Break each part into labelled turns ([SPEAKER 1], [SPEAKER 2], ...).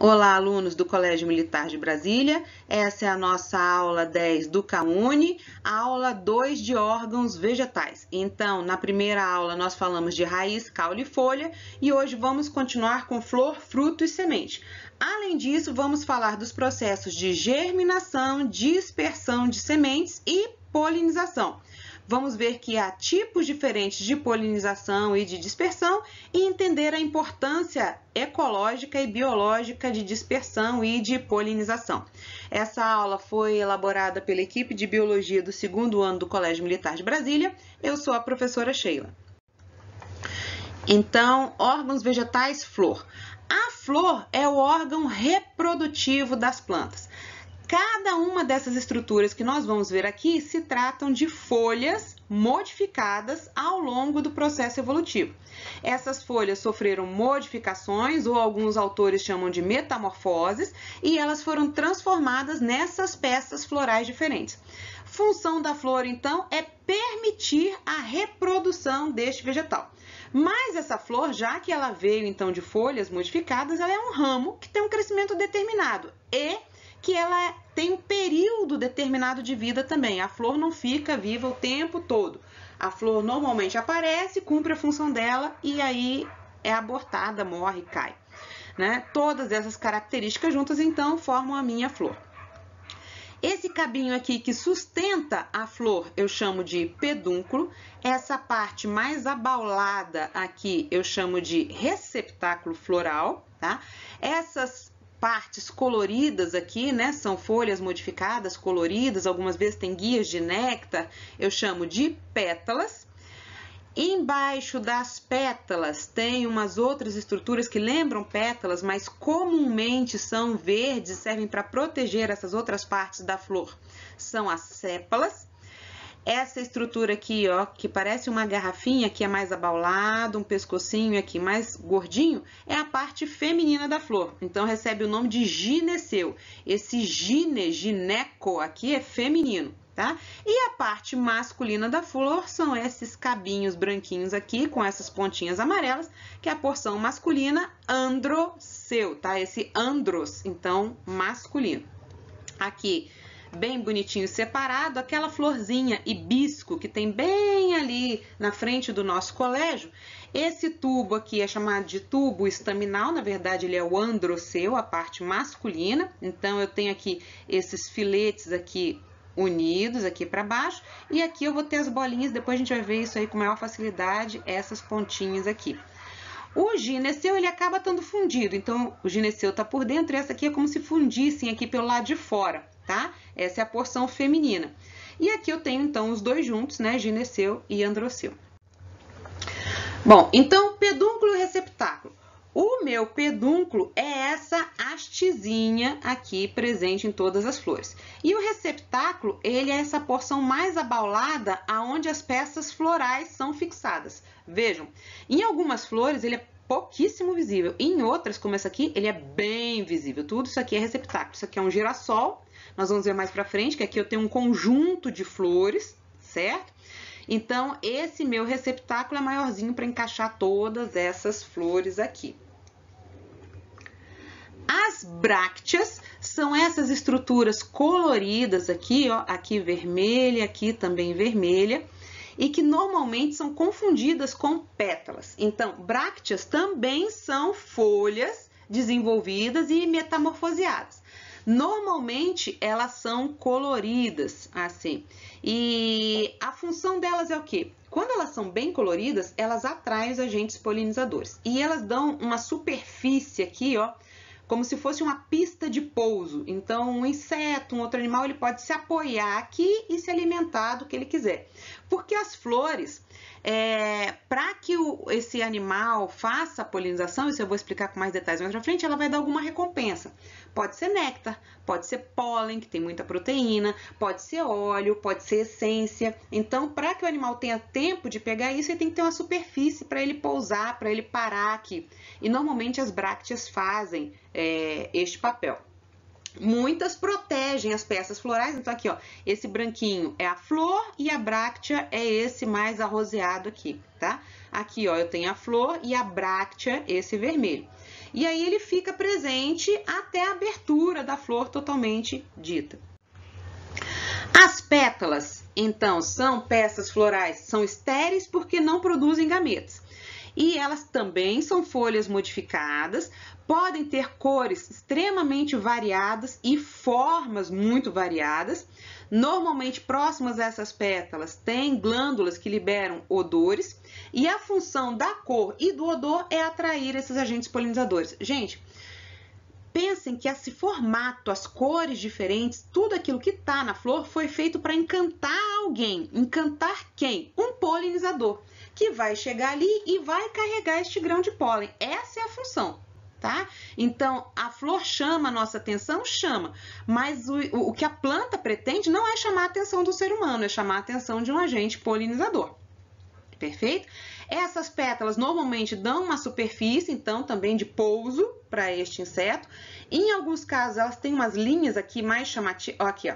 [SPEAKER 1] Olá, alunos do Colégio Militar de Brasília. Essa é a nossa aula 10 do CAUNI, aula 2 de órgãos vegetais. Então, na primeira aula nós falamos de raiz, caule e folha e hoje vamos continuar com flor, fruto e semente. Além disso, vamos falar dos processos de germinação, dispersão de sementes e polinização. Vamos ver que há tipos diferentes de polinização e de dispersão e entender a importância ecológica e biológica de dispersão e de polinização. Essa aula foi elaborada pela equipe de biologia do 2º ano do Colégio Militar de Brasília. Eu sou a professora Sheila. Então, órgãos vegetais, flor. A flor é o órgão reprodutivo das plantas. Cada uma dessas estruturas que nós vamos ver aqui se tratam de folhas modificadas ao longo do processo evolutivo. Essas folhas sofreram modificações, ou alguns autores chamam de metamorfoses, e elas foram transformadas nessas peças florais diferentes. Função da flor, então, é permitir a reprodução deste vegetal. Mas essa flor, já que ela veio, então, de folhas modificadas, ela é um ramo que tem um crescimento determinado e que ela tem um período determinado de vida também. A flor não fica viva o tempo todo. A flor normalmente aparece, cumpre a função dela e aí é abortada, morre, cai. Né? Todas essas características juntas, então, formam a minha flor. Esse cabinho aqui que sustenta a flor eu chamo de pedúnculo. Essa parte mais abaulada aqui eu chamo de receptáculo floral. Tá? Essas partes coloridas aqui, né, são folhas modificadas, coloridas, algumas vezes tem guias de néctar, eu chamo de pétalas. Embaixo das pétalas tem umas outras estruturas que lembram pétalas, mas comumente são verdes e servem para proteger essas outras partes da flor. São as sépalas. Essa estrutura aqui, ó, que parece uma garrafinha, que é mais abaulado, um pescocinho aqui mais gordinho, é a parte feminina da flor. Então, recebe o nome de gineceu. Esse gineco aqui é feminino, tá? E a parte masculina da flor são esses cabinhos branquinhos aqui, com essas pontinhas amarelas, que é a porção masculina, androceu, tá? Esse andros, então, masculino. Aqui, bem bonitinho separado, aquela florzinha hibisco que tem bem ali na frente do nosso colégio. Esse tubo aqui é chamado de tubo estaminal, na verdade ele é o androceu, a parte masculina. Então eu tenho aqui esses filetes aqui unidos aqui para baixo e aqui eu vou ter as bolinhas, depois a gente vai ver isso aí com maior facilidade, essas pontinhas aqui. O gineceu, ele acaba estando fundido, então o gineceu está por dentro e essa aqui é como se fundissem aqui pelo lado de fora, tá? Essa é a porção feminina. E aqui eu tenho, então, os dois juntos, né? Gineceu e androceu. Bom, então, pedúnculo e receptáculo. O meu pedúnculo é essa hastezinha aqui presente em todas as flores. E o receptáculo, ele é essa porção mais abaulada aonde as peças florais são fixadas. Vejam, em algumas flores ele é pouquíssimo visível, em outras, como essa aqui, ele é bem visível. Tudo isso aqui é receptáculo. Isso aqui é um girassol, nós vamos ver mais pra frente, que aqui eu tenho um conjunto de flores, certo? Então, esse meu receptáculo é maiorzinho para encaixar todas essas flores aqui. As brácteas são essas estruturas coloridas aqui, ó, aqui vermelha, aqui também vermelha, e que normalmente são confundidas com pétalas. Então, brácteas também são folhas desenvolvidas e metamorfoseadas. Normalmente, elas são coloridas, assim. E a função delas é o quê? Quando elas são bem coloridas, elas atraem os agentes polinizadores. E elas dão uma superfície aqui, ó, como se fosse uma pista de pouso. Então, um inseto, um outro animal, ele pode se apoiar aqui e se alimentar do que ele quiser. Porque as flores, para que esse animal faça a polinização, isso eu vou explicar com mais detalhes mais pra frente, ela vai dar alguma recompensa. Pode ser néctar, pode ser pólen, que tem muita proteína, pode ser óleo, pode ser essência. Então, para que o animal tenha tempo de pegar isso, ele tem que ter uma superfície para ele pousar, para ele parar aqui. E normalmente as brácteas fazem este papel. Muitas protegem as peças florais, então aqui, ó, esse branquinho é a flor e a bráctea é esse mais arroseado aqui, tá? Aqui, ó, eu tenho a flor e a bráctea, esse vermelho. e aí ele fica presente até a abertura da flor totalmente dita. As pétalas, então, são peças florais, são estéreis porque não produzem gametas. E elas também são folhas modificadas, podem ter cores extremamente variadas e formas muito variadas. Normalmente, próximas a essas pétalas, tem glândulas que liberam odores, e a função da cor e do odor é atrair esses agentes polinizadores. Gente, pensem que esse formato, as cores diferentes, tudo aquilo que está na flor foi feito para encantar alguém. Encantar quem? Um polinizador, que vai chegar ali e vai carregar este grão de pólen. Essa é a função, tá? Então, a flor chama a nossa atenção? Chama. Mas o que a planta pretende não é chamar a atenção do ser humano, é chamar a atenção de um agente polinizador. Perfeito? Essas pétalas normalmente dão uma superfície, então, também de pouso para este inseto. Em alguns casos, elas têm umas linhas aqui mais chamativas, aqui, ó,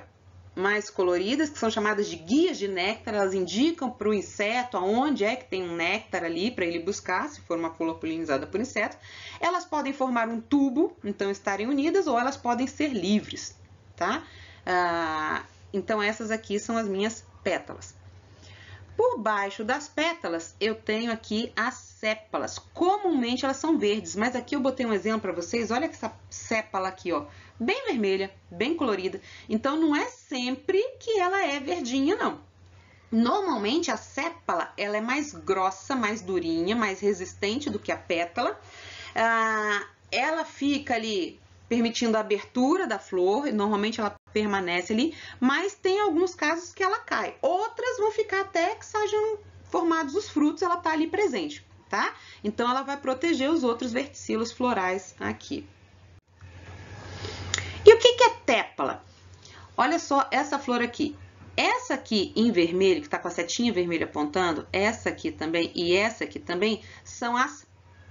[SPEAKER 1] mais coloridas, que são chamadas de guias de néctar. Elas indicam para o inseto aonde é que tem um néctar ali para ele buscar, se for uma flor polinizada por inseto. Elas podem formar um tubo, então estarem unidas, ou elas podem ser livres, tá? Então, essas aqui são as minhas pétalas. Por baixo das pétalas, eu tenho aqui as sépalas. Comumente elas são verdes, mas aqui eu botei um exemplo para vocês. Olha essa sépala aqui, ó, bem vermelha, bem colorida. Então, não é sempre que ela é verdinha, não. Normalmente, a sépala, ela é mais grossa, mais durinha, mais resistente do que a pétala. Ela fica ali permitindo a abertura da flor, normalmente ela permanece ali, mas tem alguns casos que ela cai. Outras vão ficar até que sejam formados os frutos, ela tá ali presente, tá? Então, ela vai proteger os outros verticilos florais aqui. E o que é tépala? Olha só essa flor aqui. Essa aqui em vermelho, que tá com a setinha vermelha apontando, essa aqui também e essa aqui também, são as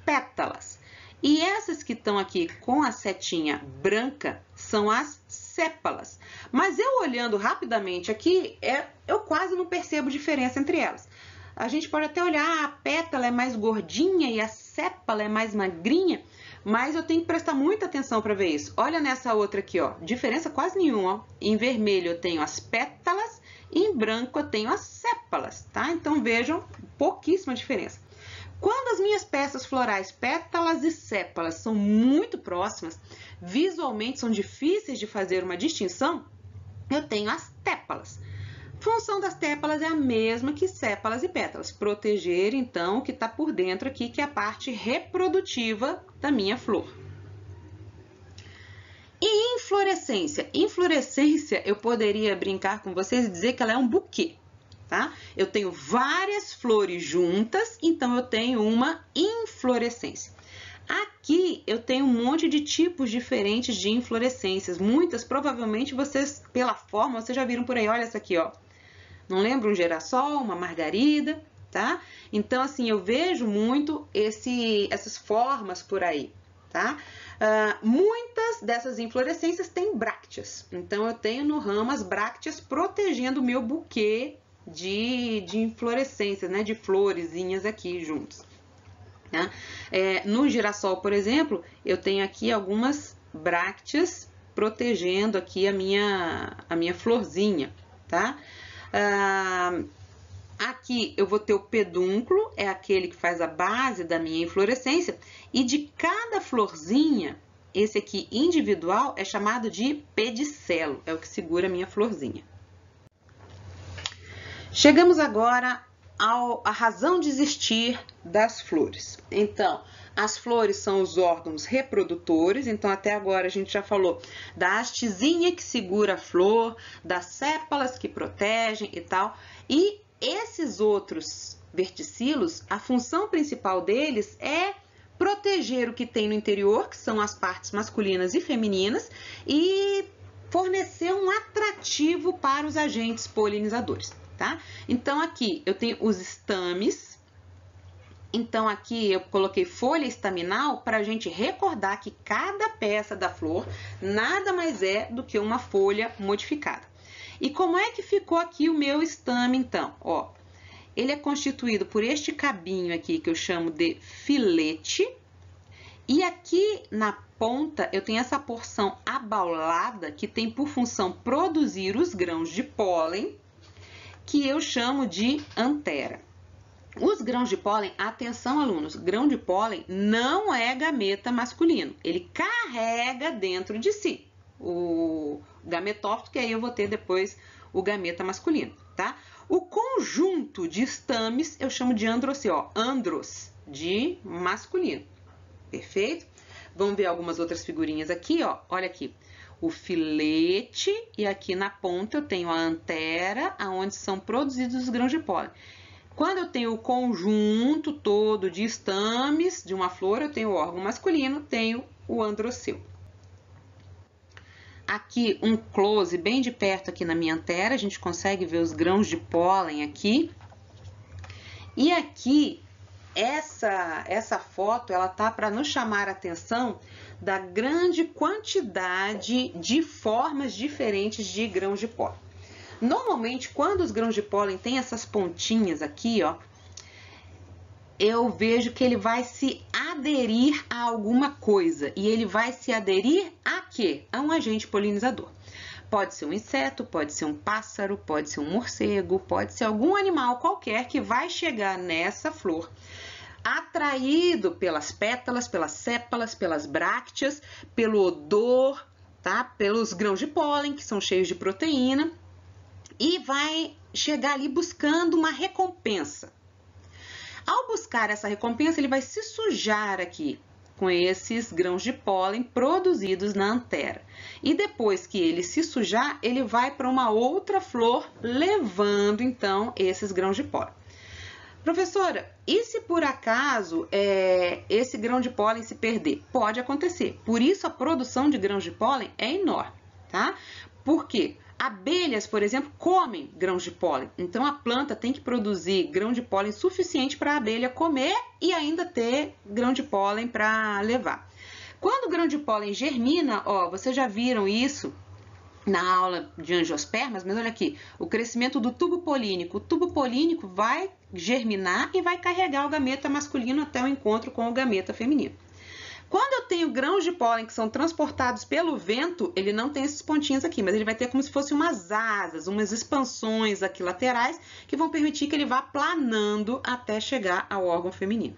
[SPEAKER 1] pétalas. E essas que estão aqui com a setinha branca são as sépalas. Mas eu olhando rapidamente aqui, eu quase não percebo diferença entre elas. A gente pode até olhar, a pétala é mais gordinha e a sépala é mais magrinha, mas eu tenho que prestar muita atenção para ver isso. Olha nessa outra aqui, ó, diferença quase nenhuma, ó. Em vermelho eu tenho as pétalas e em branco eu tenho as sépalas, tá? Então vejam, pouquíssima diferença. Quando as minhas peças florais, pétalas e sépalas, são muito próximas, visualmente são difíceis de fazer uma distinção, eu tenho as tépalas. A função das tépalas é a mesma que sépalas e pétalas, proteger, então, o que está por dentro aqui, que é a parte reprodutiva da minha flor. E inflorescência? Inflorescência, eu poderia brincar com vocês e dizer que ela é um buquê. Tá? Eu tenho várias flores juntas, então eu tenho uma inflorescência. Aqui eu tenho um monte de tipos diferentes de inflorescências. Muitas, provavelmente, vocês, pela forma, vocês já viram por aí. Olha essa aqui, ó. Não lembra um girassol, uma margarida, tá? Então, assim, eu vejo muito essas formas por aí, tá? Muitas dessas inflorescências têm brácteas. Então, eu tenho no ramo as brácteas protegendo o meu buquê de inflorescências, né, de florezinhas aqui juntos. Tá? No girassol, por exemplo, eu tenho aqui algumas brácteas protegendo aqui a minha florzinha, tá? Aqui eu vou ter o pedúnculo, é aquele que faz a base da minha inflorescência, e de cada florzinha, esse aqui individual é chamado de pedicelo, é o que segura a minha florzinha. Chegamos agora à razão de existir das flores. Então, as flores são os órgãos reprodutores, então até agora a gente já falou da hastezinha que segura a flor, das sépalas que protegem e tal. E esses outros verticilos, a função principal deles é proteger o que tem no interior, que são as partes masculinas e femininas, e fornecer um atrativo para os agentes polinizadores. Tá? Então, aqui eu tenho os estames. Então, aqui eu coloquei folha estaminal para a gente recordar que cada peça da flor nada mais é do que uma folha modificada. E como é que ficou aqui o meu estame, então? Ó, ele é constituído por este cabinho aqui que eu chamo de filete. E aqui na ponta eu tenho essa porção abaulada que tem por função produzir os grãos de pólen, que eu chamo de antera. Os grãos de pólen, atenção alunos, grão de pólen não é gameta masculino, ele carrega dentro de si o gametófito, que aí eu vou ter depois o gameta masculino, tá? O conjunto de estames eu chamo de androceu, andros, de masculino, perfeito? Vamos ver algumas outras figurinhas aqui, ó, olha aqui. O filete e aqui na ponta eu tenho a antera, onde são produzidos os grãos de pólen. Quando eu tenho o conjunto todo de estames de uma flor, eu tenho o órgão masculino, tenho o androceu. Aqui um close bem de perto aqui na minha antera, a gente consegue ver os grãos de pólen aqui. E aqui, essa foto, ela tá para nos chamar a atenção da grande quantidade de formas diferentes de grãos de pólen. Normalmente, quando os grãos de pólen têm essas pontinhas aqui, ó, eu vejo que ele vai se aderir a alguma coisa. E ele vai se aderir a quê? A um agente polinizador. Pode ser um inseto, pode ser um pássaro, pode ser um morcego, pode ser algum animal qualquer que vai chegar nessa flor, atraído pelas pétalas, pelas sépalas, pelas brácteas, pelo odor, tá? Pelos grãos de pólen, que são cheios de proteína, e vai chegar ali buscando uma recompensa. Ao buscar essa recompensa, ele vai se sujar aqui com esses grãos de pólen produzidos na antera. E depois que ele se sujar, ele vai para uma outra flor, levando então esses grãos de pólen. Professora, e se por acaso esse grão de pólen se perder? Pode acontecer. Por isso a produção de grãos de pólen é enorme, tá? Por quê? Abelhas, por exemplo, comem grãos de pólen. Então a planta tem que produzir grão de pólen suficiente para a abelha comer e ainda ter grão de pólen para levar. Quando o grão de pólen germina, ó, vocês já viram isso na aula de angiospermas, mas olha aqui, o crescimento do tubo polínico. O tubo polínico vai germinar e vai carregar o gameta masculino até o encontro com o gameta feminino. Quando eu tenho grãos de pólen que são transportados pelo vento, ele não tem esses pontinhos aqui, mas ele vai ter como se fossem umas asas, umas expansões aqui laterais, que vão permitir que ele vá planando até chegar ao órgão feminino.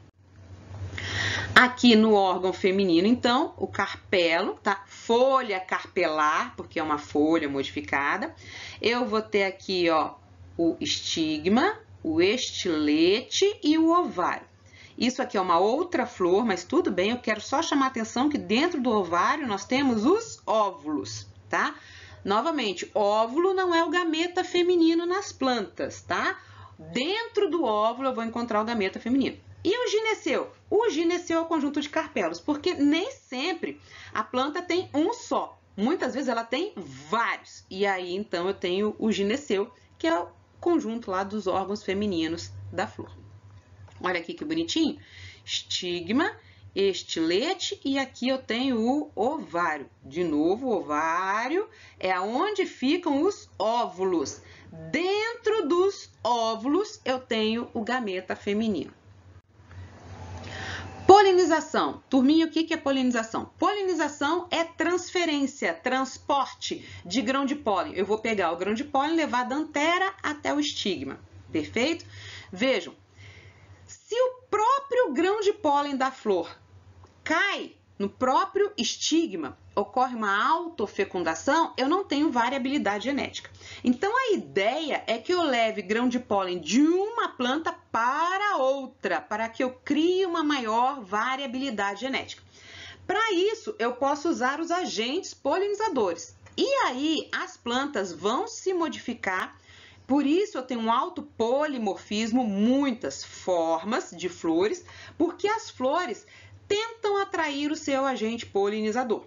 [SPEAKER 1] Aqui no órgão feminino, então, o carpelo, tá? Folha carpelar, porque é uma folha modificada. Eu vou ter aqui, ó, o estigma, o estilete e o ovário. Isso aqui é uma outra flor, mas tudo bem, eu quero só chamar a atenção que dentro do ovário nós temos os óvulos, tá? Novamente, óvulo não é o gameta feminino nas plantas, tá? Dentro do óvulo eu vou encontrar o gameta feminino. E o gineceu? O gineceu é o conjunto de carpelos, porque nem sempre a planta tem um só. Muitas vezes ela tem vários. E aí, então, eu tenho o gineceu, que é o conjunto lá dos órgãos femininos da flor. Olha aqui que bonitinho. Estigma, estilete e aqui eu tenho o ovário. De novo, o ovário é onde ficam os óvulos. Dentro dos óvulos eu tenho o gameta feminino. Polinização. Turminha, o que é polinização? Polinização é transferência, transporte de grão de pólen. Eu vou pegar o grão de pólen e levar da antera até o estigma. Perfeito? Vejam. Se o próprio grão de pólen da flor cai no próprio estigma, ocorre uma autofecundação, eu não tenho variabilidade genética. Então, a ideia é que eu leve grão de pólen de uma planta para outra, para que eu crie uma maior variabilidade genética. Para isso, eu posso usar os agentes polinizadores. E aí, as plantas vão se modificar. Por isso, eu tenho um alto polimorfismo, muitas formas de flores, porque as flores tentam atrair o seu agente polinizador.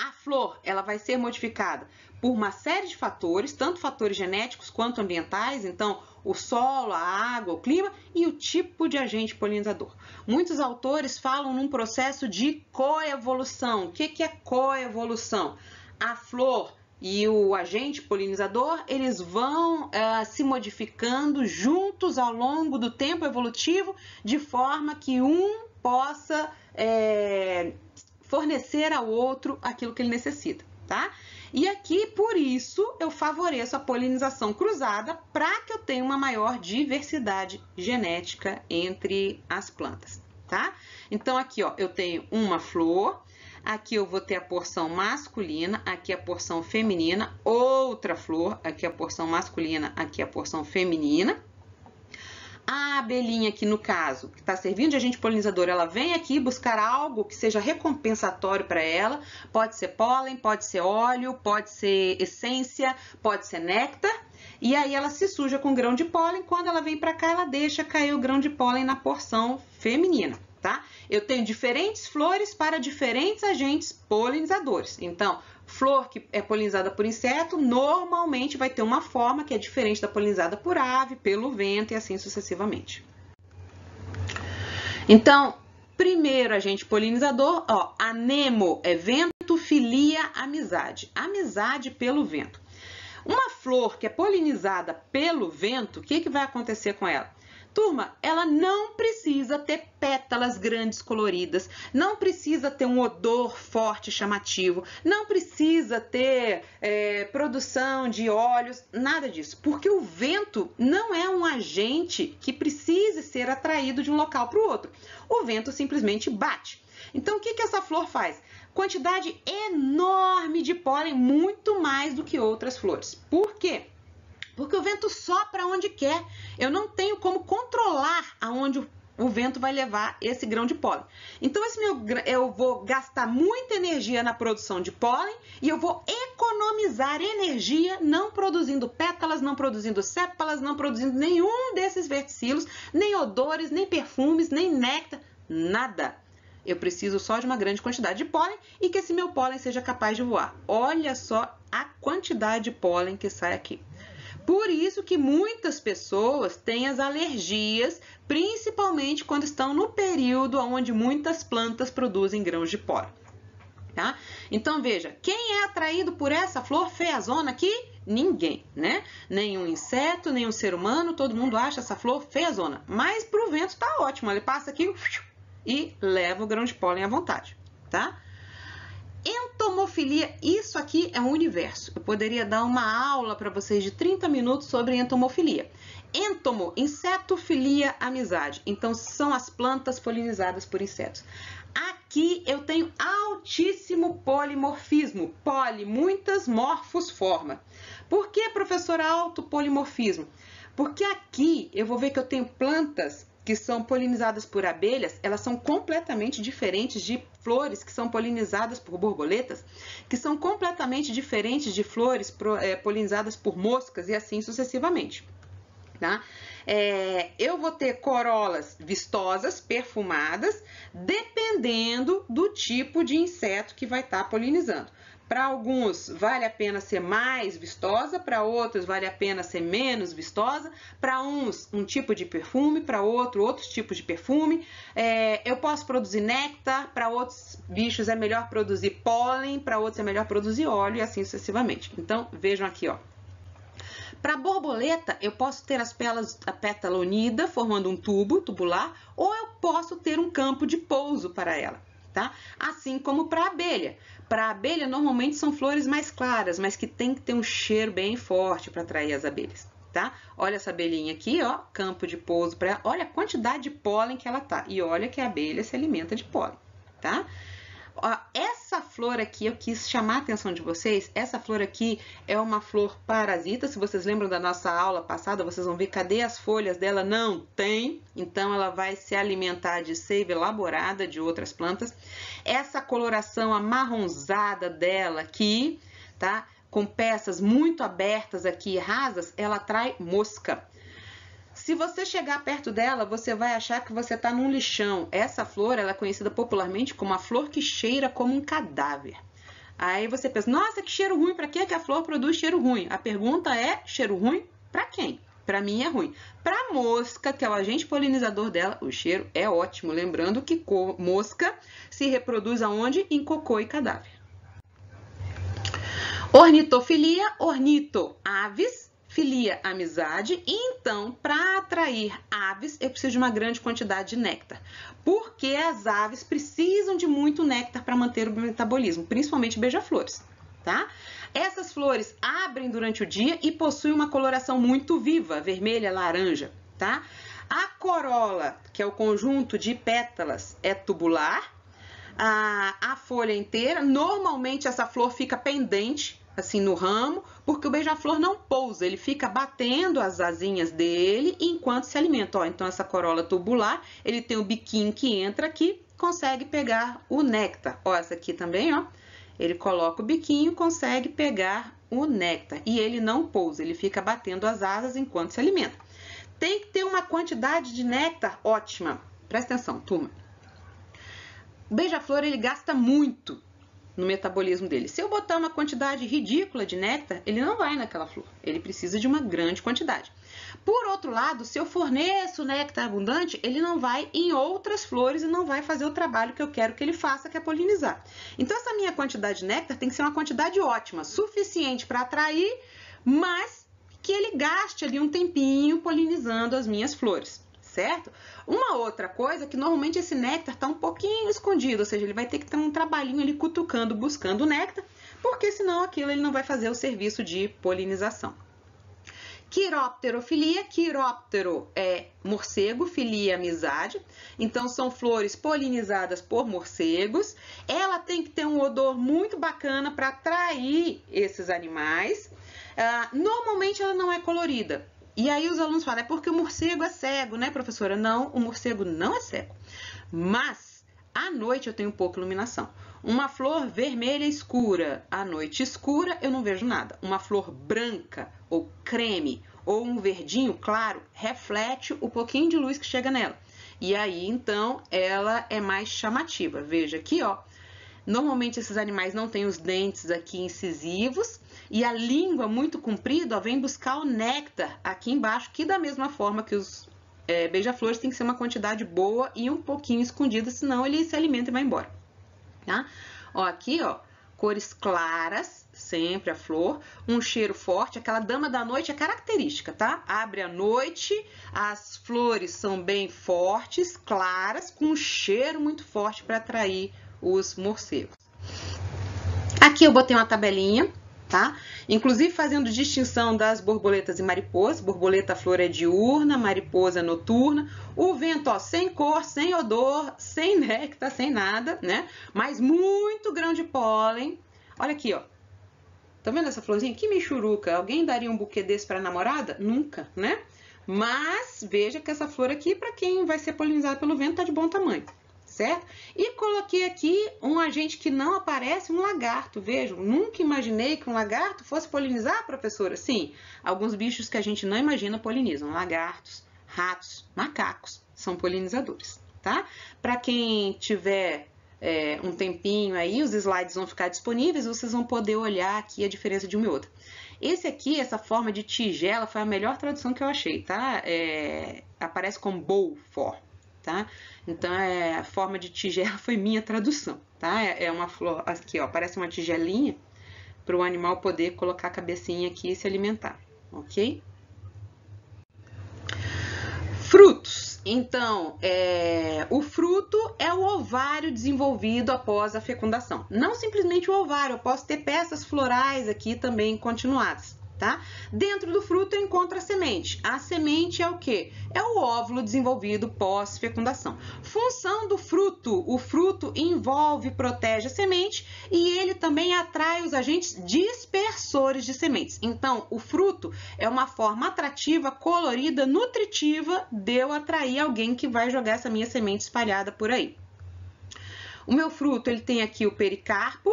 [SPEAKER 1] A flor, ela vai ser modificada por uma série de fatores, tanto fatores genéticos quanto ambientais, então o solo, a água, o clima e o tipo de agente polinizador. Muitos autores falam num processo de coevolução. O que é coevolução? A flor e o agente polinizador, eles vão se modificando juntos ao longo do tempo evolutivo, de forma que um possa fornecer ao outro aquilo que ele necessita, tá? E aqui, por isso, eu favoreço a polinização cruzada para que eu tenha uma maior diversidade genética entre as plantas, tá? Então, aqui, ó, eu tenho uma flor, aqui eu vou ter a porção masculina, aqui a porção feminina, outra flor, aqui a porção masculina, aqui a porção feminina. A abelhinha aqui, no caso, que está servindo de agente polinizador, ela vem aqui buscar algo que seja recompensatório para ela. Pode ser pólen, pode ser óleo, pode ser essência, pode ser néctar. E aí ela se suja com grão de pólen. Quando ela vem para cá, ela deixa cair o grão de pólen na porção feminina, tá? Eu tenho diferentes flores para diferentes agentes polinizadores. Então, flor que é polinizada por inseto, normalmente vai ter uma forma que é diferente da polinizada por ave, pelo vento e assim sucessivamente. Então, primeiro agente polinizador, ó, anemo é vento, filia, amizade. Amizade pelo vento. Uma flor que é polinizada pelo vento, o que vai acontecer com ela? Turma, ela não precisa ter pétalas grandes coloridas, não precisa ter um odor forte chamativo, não precisa ter produção de óleos, nada disso. Porque o vento não é um agente que precise ser atraído de um local para o outro. O vento simplesmente bate. Então, o que essa flor faz? Quantidade enorme de pólen, muito mais do que outras flores. Por quê? Porque o vento sopra onde quer. Eu não tenho como controlar aonde o vento vai levar esse grão de pólen. Então, eu vou gastar muita energia na produção de pólen e eu vou economizar energia não produzindo pétalas, não produzindo sépalas, não produzindo nenhum desses verticilos, nem odores, nem perfumes, nem néctar, nada. Eu preciso só de uma grande quantidade de pólen e que esse meu pólen seja capaz de voar. Olha só a quantidade de pólen que sai aqui. Por isso que muitas pessoas têm as alergias, principalmente quando estão no período onde muitas plantas produzem grãos de pólen, tá? Então, veja, quem é atraído por essa flor feiazona aqui? Ninguém, né? Nenhum inseto, nenhum ser humano, todo mundo acha essa flor feiazona. Mas para o vento tá ótimo, ele passa aqui e leva o grão de pólen à vontade, tá? Entomofilia, isso aqui é um universo. Eu poderia dar uma aula para vocês de 30 minutos sobre entomofilia. Entomo, inseto, filia, amizade. Então, são as plantas polinizadas por insetos. Aqui eu tenho altíssimo polimorfismo. Poli, muitas, morfos, forma. Por que, professora, alto polimorfismo? Porque aqui eu vou ver que eu tenho plantas que são polinizadas por abelhas, elas são completamente diferentes de flores que são polinizadas por borboletas, que são completamente diferentes de flores polinizadas por moscas e assim sucessivamente, tá? Eu vou ter corolas vistosas, perfumadas, dependendo do tipo de inseto que vai estar polinizando. Para alguns vale a pena ser mais vistosa, para outros vale a pena ser menos vistosa, para uns um tipo de perfume, para outros tipos de perfume. Eu posso produzir néctar, para outros bichos é melhor produzir pólen, para outros é melhor produzir óleo e assim sucessivamente. Então, vejam aqui, ó. Para borboleta, eu posso ter a pétala unida, formando um tubo tubular, ou eu posso ter um campo de pouso para ela, tá? Assim como para abelha. Para abelha, normalmente são flores mais claras, mas que tem que ter um cheiro bem forte para atrair as abelhas, tá? Olha essa abelhinha aqui, ó, campo de pouso para ela. Olha a quantidade de pólen que ela tá. E olha que a abelha se alimenta de pólen, tá? Ó, essa flor aqui, eu quis chamar a atenção de vocês. Essa flor aqui é uma flor parasita. Se vocês lembram da nossa aula passada, vocês vão ver cadê as folhas dela? Não tem. Então, ela vai se alimentar de seiva elaborada de outras plantas. Essa coloração amarronzada dela aqui, tá? Com peças muito abertas aqui, rasas, ela atrai mosca. Se você chegar perto dela, você vai achar que você está num lixão. Essa flor, ela é conhecida popularmente como a flor que cheira como um cadáver. Aí você pensa, nossa, que cheiro ruim, para que a flor produz cheiro ruim? A pergunta é, cheiro ruim para quem? Para mim é ruim. Para a mosca, que é o agente polinizador dela, o cheiro é ótimo. Lembrando que mosca se reproduz aonde? Em cocô e cadáver. Ornitofilia, ornito, aves. filia amizade. E então, para atrair aves, eu preciso de uma grande quantidade de néctar. Porque as aves precisam de muito néctar para manter o metabolismo, principalmente beija-flores, tá? Essas flores abrem durante o dia e possuem uma coloração muito viva, vermelha, laranja, tá? A corola, que é o conjunto de pétalas, é tubular. A folha inteira, normalmente essa flor fica pendente, assim, no ramo, porque o beija-flor não pousa, ele fica batendo as asinhas dele enquanto se alimenta. Ó, então, essa corola tubular, ele tem o biquinho que entra aqui, consegue pegar o néctar. Ó, essa aqui também, ó, ele coloca o biquinho, consegue pegar o néctar. E ele não pousa, ele fica batendo as asas enquanto se alimenta. Tem que ter uma quantidade de néctar ótima. Presta atenção, turma. O beija-flor, ele gasta muito no metabolismo dele. Se eu botar uma quantidade ridícula de néctar, ele não vai naquela flor. Ele precisa de uma grande quantidade. Por outro lado, se eu forneço néctar abundante, ele não vai em outras flores e não vai fazer o trabalho que eu quero que ele faça, que é polinizar. Então, essa minha quantidade de néctar tem que ser uma quantidade ótima, suficiente para atrair, mas que ele gaste ali um tempinho polinizando as minhas flores. Certo? Uma outra coisa é que normalmente esse néctar está um pouquinho escondido, ou seja, ele vai ter que ter um trabalhinho ali cutucando, buscando o néctar, porque senão aquilo ele não vai fazer o serviço de polinização. Quiropterofilia, quiróptero é morcego, filia amizade, então são flores polinizadas por morcegos. Ela tem que ter um odor muito bacana para atrair esses animais. Normalmente ela não é colorida. E aí os alunos falam, é porque o morcego é cego, né, professora? Não, o morcego não é cego. Mas, à noite eu tenho pouca iluminação. Uma flor vermelha escura, à noite escura, eu não vejo nada. Uma flor branca ou creme ou um verdinho claro, reflete o pouquinho de luz que chega nela. E aí, então, ela é mais chamativa. Veja aqui, ó. Normalmente esses animais não têm os dentes aqui incisivos e a língua muito comprida, ó, vem buscar o néctar aqui embaixo, que da mesma forma que os beija-flores tem que ser uma quantidade boa e um pouquinho escondida, senão ele se alimenta e vai embora, tá? Ó, aqui, ó, cores claras, sempre a flor, um cheiro forte, aquela dama da noite é característica, tá? Abre à noite, as flores são bem fortes, claras, com um cheiro muito forte para atrair os morcegos. Aqui eu botei uma tabelinha, tá? Inclusive fazendo distinção das borboletas e mariposas. Borboleta, a flor é diurna, mariposa noturna. O vento, ó, sem cor, sem odor, sem néctar, sem nada, né? Mas muito grão de pólen. Olha aqui, ó. Tá vendo essa florzinha? Que michuruca. Alguém daria um buquê desse para namorada? Nunca, né? Mas veja que essa flor aqui, para quem vai ser polinizada pelo vento, tá de bom tamanho. Certo? E coloquei aqui um agente que não aparece, um lagarto. Vejam, nunca imaginei que um lagarto fosse polinizar, professora. Sim, alguns bichos que a gente não imagina polinizam. Lagartos, ratos, macacos são polinizadores, tá? Para quem tiver um tempinho aí, os slides vão ficar disponíveis, vocês vão poder olhar aqui a diferença de uma e outra. Esse aqui, essa forma de tigela, foi a melhor tradução que eu achei, tá? Aparece como bowl form. Tá? Então, a forma de tigela foi minha tradução, tá? É uma flor, aqui, ó, parece uma tigelinha para o animal poder colocar a cabecinha aqui e se alimentar, ok? Frutos. Então, o fruto é o ovário desenvolvido após a fecundação. Não simplesmente o ovário, eu posso ter peças florais aqui também continuadas. Tá? Dentro do fruto eu encontro a semente. A semente é o quê? É o óvulo desenvolvido pós-fecundação. Função do fruto: o fruto envolve e protege a semente e ele também atrai os agentes dispersores de sementes. Então, o fruto é uma forma atrativa, colorida, nutritiva de eu atrair alguém que vai jogar essa minha semente espalhada por aí. O meu fruto, ele tem aqui o pericarpo,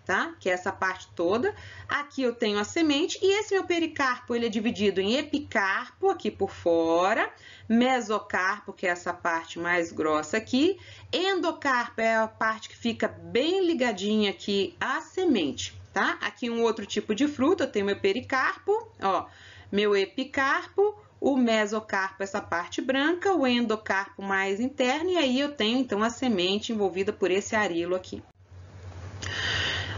[SPEAKER 1] tá? Que é essa parte toda. Aqui eu tenho a semente e esse meu pericarpo, ele é dividido em epicarpo, aqui por fora, mesocarpo, que é essa parte mais grossa aqui, endocarpo é a parte que fica bem ligadinha aqui à semente, tá? Aqui um outro tipo de fruta, eu tenho meu pericarpo, ó, meu epicarpo, o mesocarpo, essa parte branca, o endocarpo mais interno, e aí eu tenho então a semente envolvida por esse arilo aqui.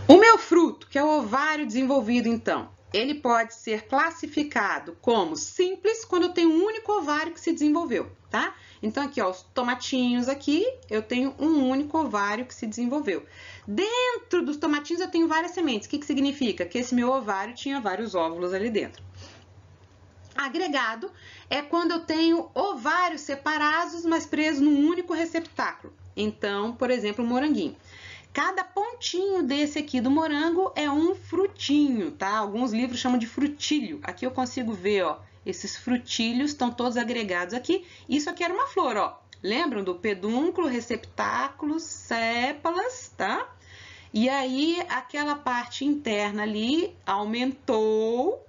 [SPEAKER 1] O meu fruto, que é o ovário desenvolvido, então, ele pode ser classificado como simples quando eu tenho um único ovário que se desenvolveu, tá? Então, aqui, ó, os tomatinhos aqui, eu tenho um único ovário que se desenvolveu. Dentro dos tomatinhos eu tenho várias sementes. O que significa? Que esse meu ovário tinha vários óvulos ali dentro. Agregado é quando eu tenho ovários separados, mas presos num único receptáculo. Então, por exemplo, o moranguinho. Cada pontinho desse aqui do morango é um frutinho, tá? Alguns livros chamam de frutílio. Aqui eu consigo ver, ó, esses frutílios estão todos agregados aqui. Isso aqui era uma flor, ó. Lembram do pedúnculo, receptáculo, sépalas, tá? E aí, aquela parte interna ali aumentou,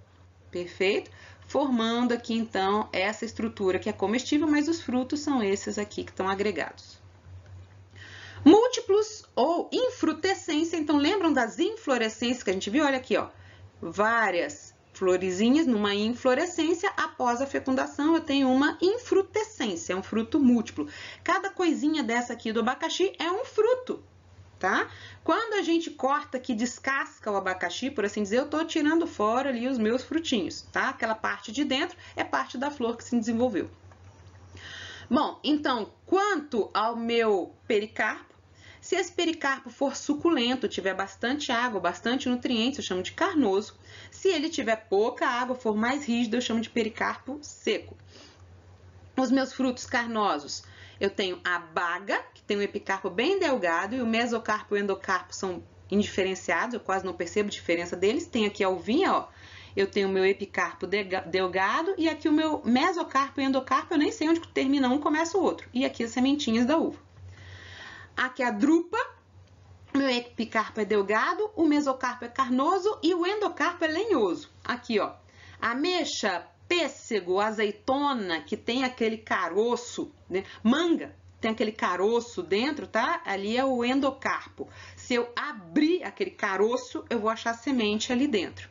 [SPEAKER 1] perfeito? Formando aqui, então, essa estrutura que é comestível, mas os frutos são esses aqui que estão agregados. Múltiplos ou infrutescência, então lembram das inflorescências que a gente viu? Olha aqui, ó, várias florezinhas numa inflorescência, após a fecundação eu tenho uma infrutescência, é um fruto múltiplo. Cada coisinha dessa aqui do abacaxi é um fruto, tá? Quando a gente corta aqui, descasca o abacaxi, por assim dizer, eu tô tirando fora ali os meus frutinhos, tá? Aquela parte de dentro é parte da flor que se desenvolveu. Bom, então, quanto ao meu pericarpo, se esse pericarpo for suculento, tiver bastante água, bastante nutrientes, eu chamo de carnoso. Se ele tiver pouca água, for mais rígido, eu chamo de pericarpo seco. Os meus frutos carnosos, eu tenho a baga, que tem um epicarpo bem delgado, e o mesocarpo e o endocarpo são indiferenciados, eu quase não percebo a diferença deles. Tem aqui a uvinha, ó, eu tenho o meu epicarpo delgado, e aqui o meu mesocarpo e endocarpo, eu nem sei onde termina um, começa o outro. E aqui as sementinhas da uva. Aqui a drupa, meu epicarpo é delgado, o mesocarpo é carnoso e o endocarpo é lenhoso. Aqui, ó, ameixa, pêssego, azeitona, que tem aquele caroço, né? Manga, tem aquele caroço dentro, tá? Ali é o endocarpo. Se eu abrir aquele caroço, eu vou achar semente ali dentro.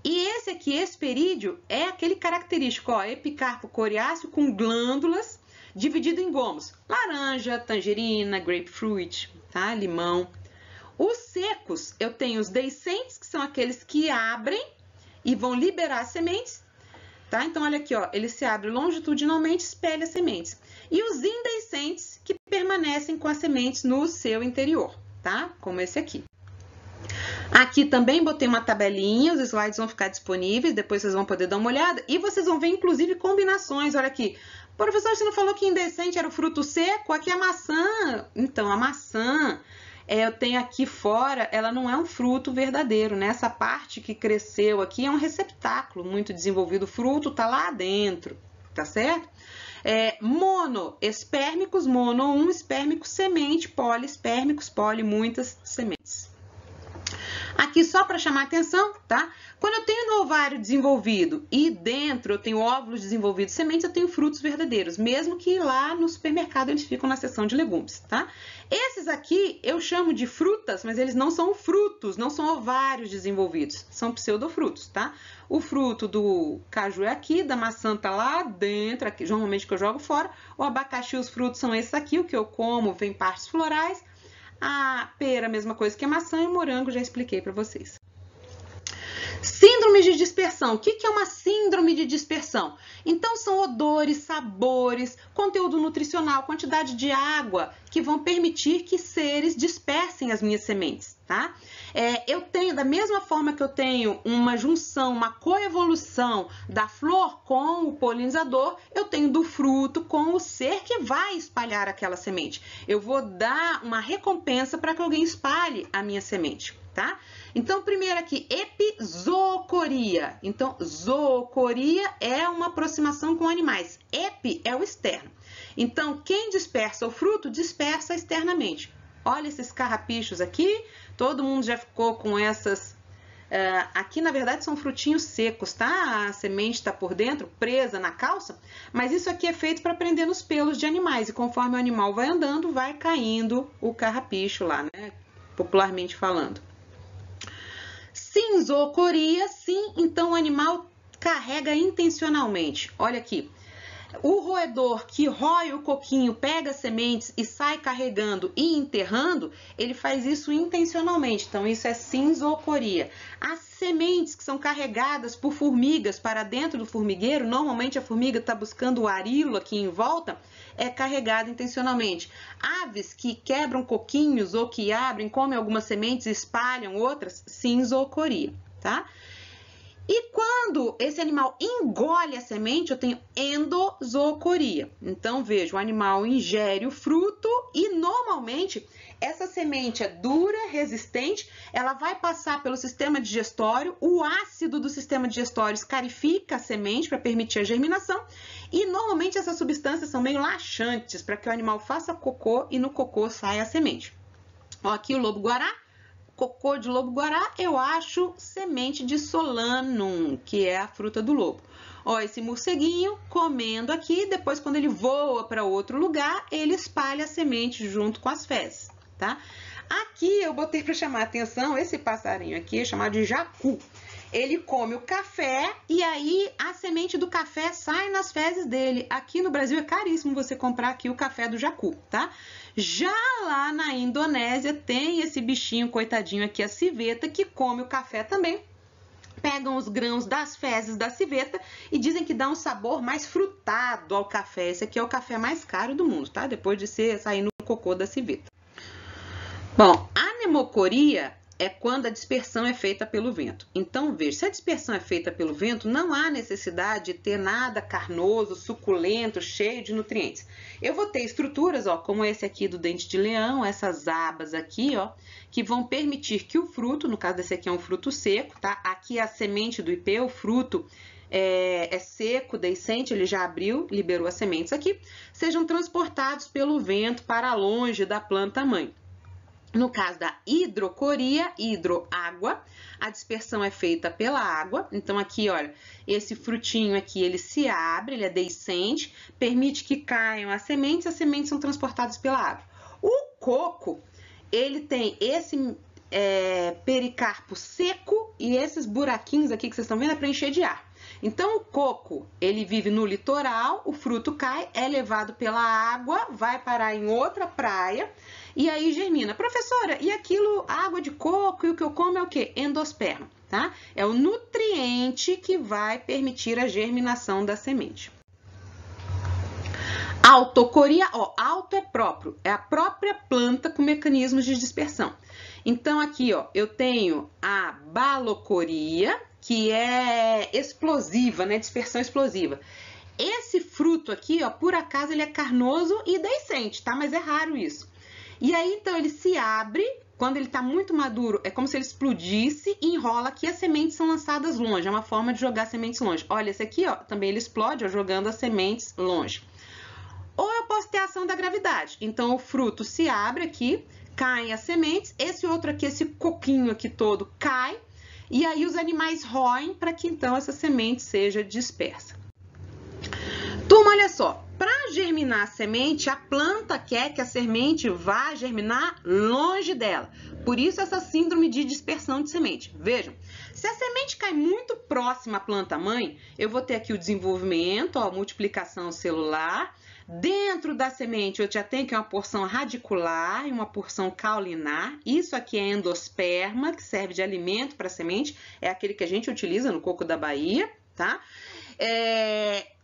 [SPEAKER 1] E esse aqui, hesperídeo, é aquele característico, ó, epicarpo coriáceo com glândulas, dividido em gomos, laranja, tangerina, grapefruit, tá? Limão. Os secos, eu tenho os deiscentes, que são aqueles que abrem e vão liberar as sementes, tá? Então, olha aqui, ó, ele se abre longitudinalmente, espelha as sementes. E os indeiscentes, que permanecem com as sementes no seu interior, tá? Como esse aqui. Aqui também botei uma tabelinha, os slides vão ficar disponíveis, depois vocês vão poder dar uma olhada. E vocês vão ver, inclusive, combinações, olha aqui. Professor, você não falou que indecente era o fruto seco? Aqui é a maçã. Então, a maçã, eu tenho aqui fora, ela não é um fruto verdadeiro, né? Essa parte que cresceu aqui é um receptáculo muito desenvolvido. O fruto tá lá dentro, tá certo? Monoespérmicos, mono um, espérmico, semente, poliespérmicos, poli, muitas sementes. Aqui só para chamar a atenção, tá? Quando eu tenho no ovário desenvolvido e dentro eu tenho óvulos desenvolvidos, sementes, eu tenho frutos verdadeiros, mesmo que lá no supermercado eles ficam na seção de legumes, tá? Esses aqui eu chamo de frutas, mas eles não são frutos, não são ovários desenvolvidos, são pseudofrutos, tá? O fruto do caju é aqui, da maçã tá lá dentro, aqui, normalmente que eu jogo fora. O abacaxi, os frutos são esses aqui, o que eu como vem partes florais. A pera, a mesma coisa que a maçã, e o morango, já expliquei para vocês. Síndrome de dispersão. O que é uma síndrome de dispersão? Então, são odores, sabores, conteúdo nutricional, quantidade de água que vão permitir que seres dispersem as minhas sementes, tá? Eu tenho, da mesma forma que eu tenho uma junção, uma coevolução da flor com o polinizador, eu tenho do fruto com o ser que vai espalhar aquela semente. Eu vou dar uma recompensa para que alguém espalhe a minha semente, tá? Então, primeiro aqui, epizoocoria. Então, zoocoria é uma aproximação com animais. Epi é o externo. Então, quem dispersa o fruto, dispersa externamente. Olha esses carrapichos aqui. Todo mundo já ficou com essas... aqui, na verdade, são frutinhos secos, tá? A semente está por dentro, presa na calça. Mas isso aqui é feito para prender nos pelos de animais. E conforme o animal vai andando, vai caindo o carrapicho lá, né? Popularmente falando. Cinzocoria, sim, então o animal carrega intencionalmente. Olha aqui, O roedor que rói o coquinho, pega as sementes e sai carregando e enterrando, ele faz isso intencionalmente. Então, isso é cinzocoria. As sementes que são carregadas por formigas para dentro do formigueiro, normalmente a formiga está buscando o arilo aqui em volta, é carregada intencionalmente. Aves que quebram coquinhos ou que abrem, comem algumas sementes e espalham outras, cinzocoria, tá? E quando esse animal engole a semente, eu tenho endozoocoria. Então, veja, o animal ingere o fruto e, normalmente, essa semente é dura, resistente, ela vai passar pelo sistema digestório, o ácido do sistema digestório escarifica a semente para permitir a germinação e, normalmente, essas substâncias são meio laxantes para que o animal faça cocô e no cocô saia a semente. Ó, aqui o lobo-guará. Cocô de lobo-guará, eu acho semente de solanum, que é a fruta do lobo. Ó, esse morceguinho comendo aqui, depois quando ele voa para outro lugar, ele espalha a semente junto com as fezes, tá? Aqui eu botei para chamar a atenção, esse passarinho aqui é chamado de jacu. Ele come o café e aí a semente do café sai nas fezes dele. Aqui no Brasil é caríssimo você comprar aqui o café do jacu, tá? Já lá na Indonésia tem esse bichinho, coitadinho aqui, a civeta, que come o café também. Pegam os grãos das fezes da civeta e dizem que dá um sabor mais frutado ao café. Esse aqui é o café mais caro do mundo, tá? Depois de sair no cocô da civeta. Bom, a anemocoria é quando a dispersão é feita pelo vento. Então, veja, se a dispersão é feita pelo vento, não há necessidade de ter nada carnoso, suculento, cheio de nutrientes. Eu vou ter estruturas, ó, como esse aqui do dente de leão, essas abas aqui, ó, que vão permitir que o fruto, no caso desse aqui é um fruto seco, tá? Aqui é a semente do ipê, o fruto é seco, deiscente, ele já abriu, liberou as sementes aqui, sejam transportados pelo vento para longe da planta-mãe. No caso da hidrocoria, hidroágua, a dispersão é feita pela água. Então, aqui, olha, esse frutinho aqui, ele se abre, ele é deiscente, permite que caiam as sementes são transportadas pela água. O coco, ele tem esse pericarpo seco e esses buraquinhos aqui que vocês estão vendo é para encher de ar. Então, o coco, ele vive no litoral, o fruto cai, é levado pela água, vai parar em outra praia e aí germina. Professora, e aquilo, água de coco e o que eu como é o quê? Endosperma, tá? É o nutriente que vai permitir a germinação da semente. Autocoria, ó, auto é próprio, é a própria planta com mecanismos de dispersão. Então, aqui, ó, eu tenho a balocoria, que é explosiva, né? Dispersão explosiva. Esse fruto aqui, ó, por acaso, ele é carnoso e deiscente, tá? Mas é raro isso. E aí, então, ele se abre, quando ele tá muito maduro, é como se ele explodisse e enrola aqui, as sementes são lançadas longe, é uma forma de jogar sementes longe. Olha, esse aqui, ó, também ele explode, ó, jogando as sementes longe. Ou eu posso ter a ação da gravidade. Então, o fruto se abre aqui, caem as sementes, esse outro aqui, esse coquinho aqui todo cai, e aí os animais roem para que então essa semente seja dispersa. Turma, olha só, para germinar a semente, a planta quer que a semente vá germinar longe dela. Por isso essa síndrome de dispersão de semente. Vejam, se a semente cai muito próxima à planta-mãe, eu vou ter aqui o desenvolvimento, ó, multiplicação celular. Dentro da semente eu já tenho aqui uma porção radicular e uma porção caulinar. Isso aqui é endosperma, que serve de alimento para a semente. É aquele que a gente utiliza no coco da Bahia, tá?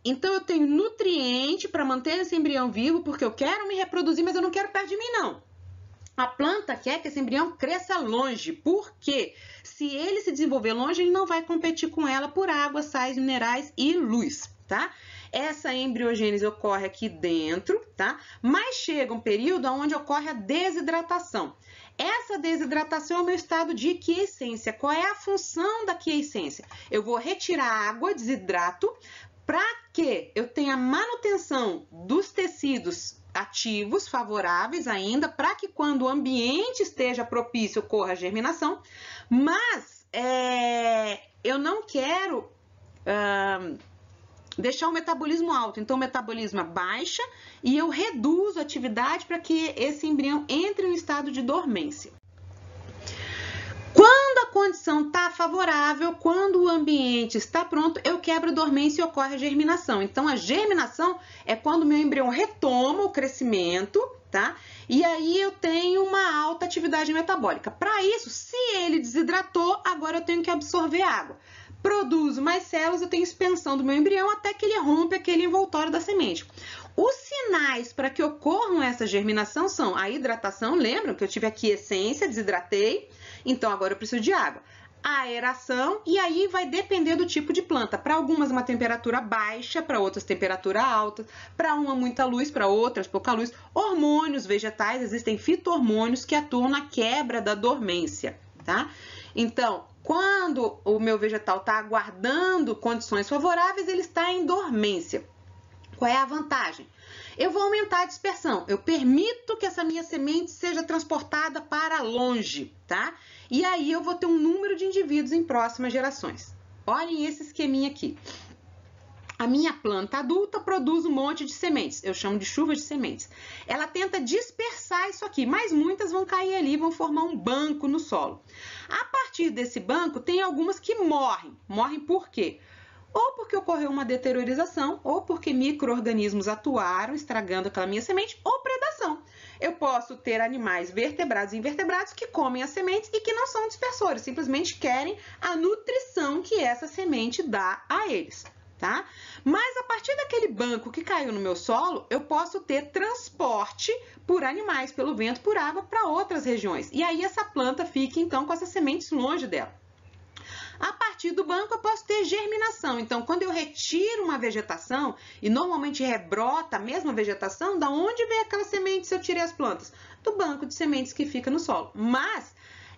[SPEAKER 1] Então, eu tenho nutriente para manter esse embrião vivo, porque eu quero me reproduzir, mas eu não quero perto de mim, não. A planta quer que esse embrião cresça longe, porque se ele se desenvolver longe, ele não vai competir com ela por água, sais minerais e luz, tá? Essa embriogênese ocorre aqui dentro, tá? Mas chega um período onde ocorre a desidratação. Essa desidratação é o meu estado de quiescência. Qual é a função da quiescência? Eu vou retirar a água, desidrato, para que eu tenha manutenção dos tecidos ativos, favoráveis ainda, para que quando o ambiente esteja propício ocorra a germinação, mas eu não quero deixar o metabolismo alto, então o metabolismo baixa e eu reduzo a atividade para que esse embrião entre em estado de dormência. Quando a condição condição está favorável, quando o ambiente está pronto, eu quebro a dormência e ocorre a germinação. Então, a germinação é quando o meu embrião retoma o crescimento, tá? E aí eu tenho uma alta atividade metabólica. Para isso, se ele desidratou, agora eu tenho que absorver água. Produzo mais células, eu tenho expansão do meu embrião até que ele rompe aquele envoltório da semente. Os sinais para que ocorram essa germinação são a hidratação, lembram que eu tive aqui essência, desidratei, então agora eu preciso de água. A aeração, e aí vai depender do tipo de planta. Para algumas uma temperatura baixa, para outras temperatura alta, para uma muita luz, para outras pouca luz. Hormônios vegetais, existem fito-hormônios que atuam na quebra da dormência, tá? Então, quando o meu vegetal está aguardando condições favoráveis, ele está em dormência. Qual é a vantagem? Eu vou aumentar a dispersão. Eu permito que essa minha semente seja transportada para longe, tá? E aí eu vou ter um número de indivíduos em próximas gerações. Olhem esse esqueminha aqui. A minha planta adulta produz um monte de sementes. Eu chamo de chuva de sementes. Ela tenta dispersar isso aqui, mas muitas vão cair ali, vão formar um banco no solo. A partir desse banco, tem algumas que morrem. Morrem por quê? Ou porque ocorreu uma deteriorização, ou porque micro-organismos atuaram, estragando aquela minha semente, ou predação. Eu posso ter animais vertebrados e invertebrados que comem as sementes e que não são dispersores, simplesmente querem a nutrição que essa semente dá a eles, tá? Mas a partir daquele banco que caiu no meu solo, eu posso ter transporte por animais, pelo vento, por água para outras regiões. E aí essa planta fica então com essas sementes longe dela. A partir do banco eu posso ter germinação. Então, quando eu retiro uma vegetação e normalmente rebrota a mesma vegetação, da onde vem aquela semente se eu tirei as plantas? Do banco de sementes que fica no solo. Mas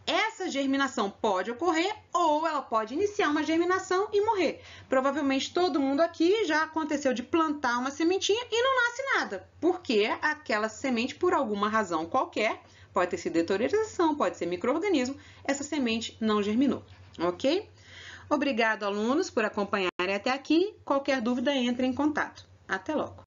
[SPEAKER 1] essa germinação pode ocorrer ou ela pode iniciar uma germinação e morrer. Provavelmente todo mundo aqui já aconteceu de plantar uma sementinha e não nasce nada, porque aquela semente, por alguma razão qualquer, pode ter sido deteriorização, pode ser micro-organismo, essa semente não germinou. Ok? Obrigado, alunos, por acompanharem até aqui. Qualquer dúvida, entre em contato. Até logo!